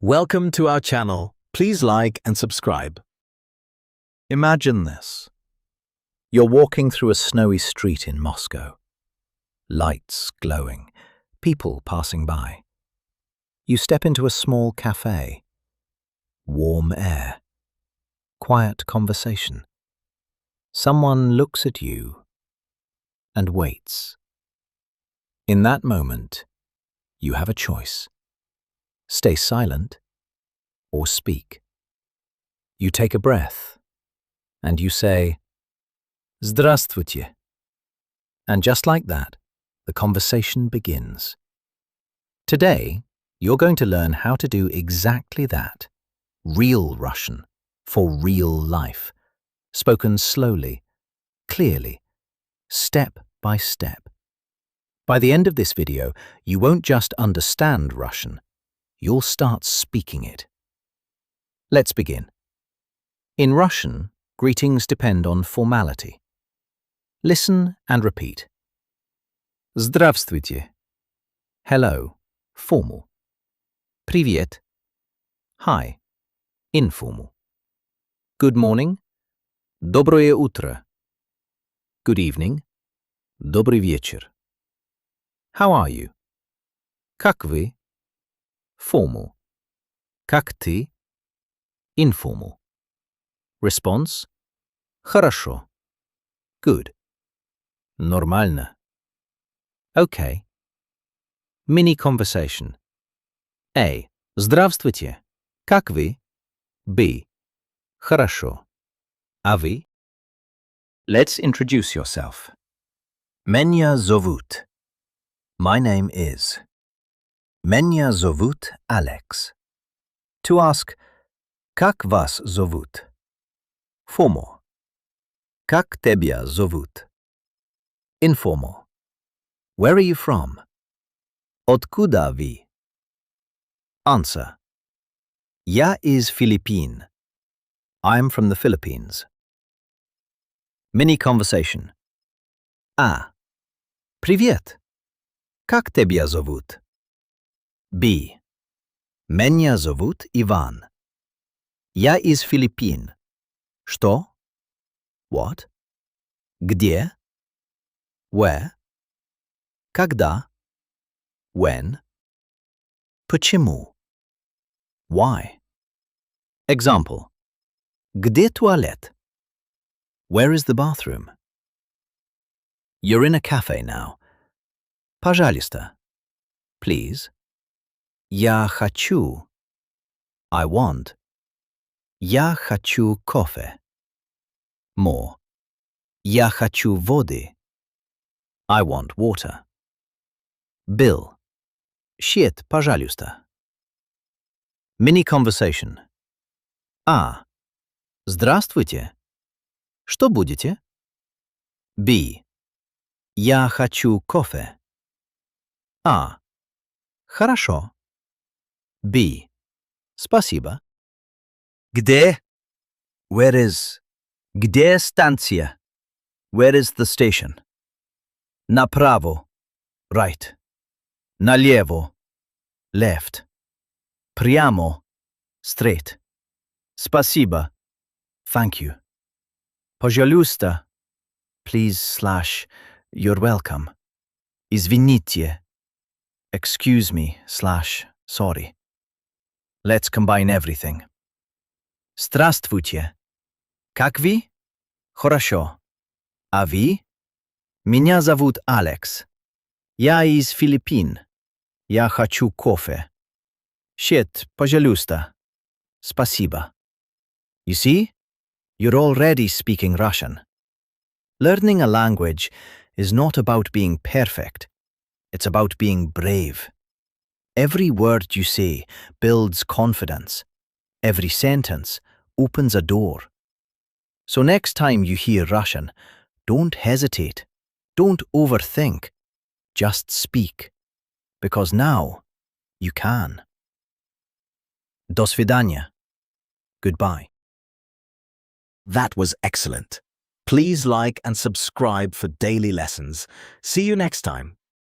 Welcome to our channel. Please like and subscribe. Imagine this. You're walking through a snowy street in Moscow. Lights glowing, people passing by. You step into a small cafe. Warm air. Quiet conversation. Someone looks at you and waits. In that moment, you have a choice. Stay silent or speak. You take a breath and you say, "Здравствуйте." And just like that, the conversation begins. Today, you're going to learn how to do exactly that. Real Russian for real life. Spoken slowly, clearly, step by step. By the end of this video, you won't just understand Russian, you'll start speaking it. Let's begin. In Russian, greetings depend on formality. Listen and repeat. Здравствуйте. Hello, formal. Привет. Hi, informal. Good morning. Доброе утро. Good evening. Добрый вечер. How are you? Как вы? Formal. Как ты? Informal. Response. Хорошо. Good. Нормально. Okay. Mini conversation. A. Здравствуйте. Как вы? B. Хорошо. А вы? Let's introduce yourself. Меня зовут. My name is. Меня зовут Alex. To ask, как вас зовут? Formal. Как тебя зовут? Informal. Where are you from? Откуда вы? Answer. Я из Филиппин. I'm from the Philippines. Mini conversation. A. Привет. Как тебя зовут? B. Меня зовут Иван. Я из Филиппин. Что? What? Где? Where? Когда? When? Почему? Why? Example. Где туалет? Where is the bathroom? You're in a cafe now. Пожалуйста. Please. Я хочу. I want. Я хочу кофе. More. Я хочу воды. I want water. Bill. Счет, пожалуйста. Mini conversation. A. Здравствуйте. Что будете? B. Я хочу кофе. A. Хорошо. B. Спасибо. Где? Where is? Где станция? Where is the station? Направо. Right. Налево. Left. Прямо. Straight. Спасибо. Thank you. Пожалуйста. Please / you're welcome. Извините. Excuse me / sorry. Let's combine everything. Здравствуйте. Как вы? Хорошо. А вы? Меня зовут Алекс. Я из Филиппин. Я хочу кофе. Счет, пожалуйста. Спасибо. You see? You're already speaking Russian. Learning a language is not about being perfect. It's about being brave. Every word you say builds confidence. Every sentence opens a door. So next time you hear Russian, don't hesitate. Don't overthink. Just speak. Because now you can. До свидания. Goodbye. That was excellent. Please like and subscribe for daily lessons. See you next time.